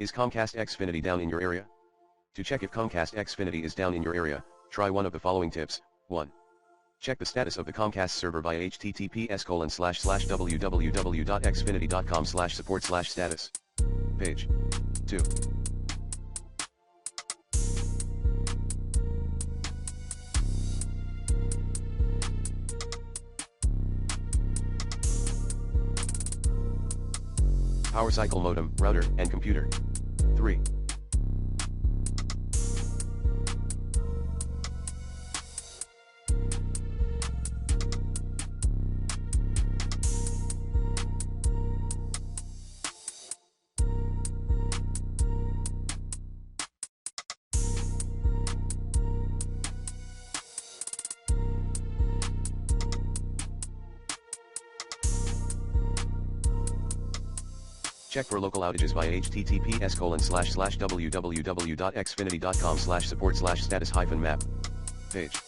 Is Comcast Xfinity down in your area? To check if Comcast Xfinity is down in your area, try one of the following tips. 1. Check the status of the Comcast server via https://www.xfinity.com/support/status. Page. 2. Power cycle modem, router, and computer. 3. Check for local outages via https://www.xfinity.com/support/status-map. Page.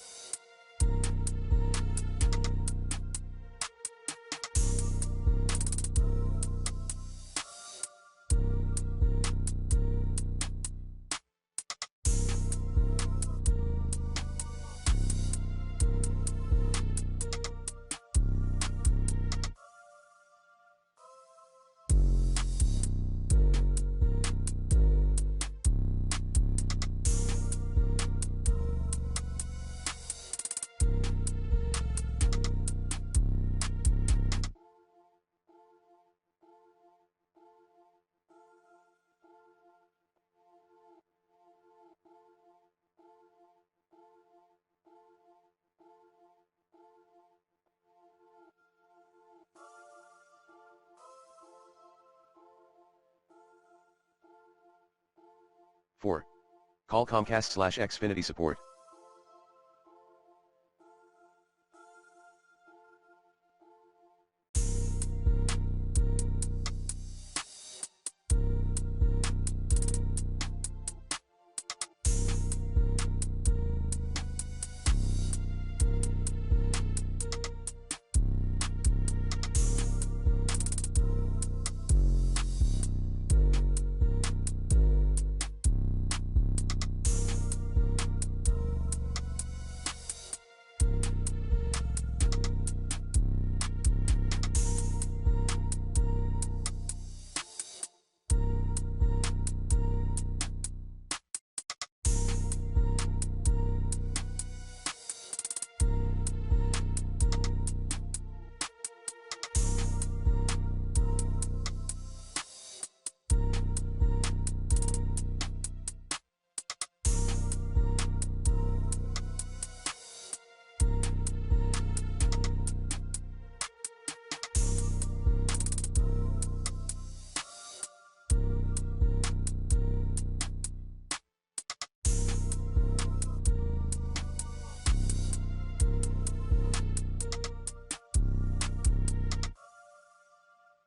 4. Call Comcast/Xfinity support.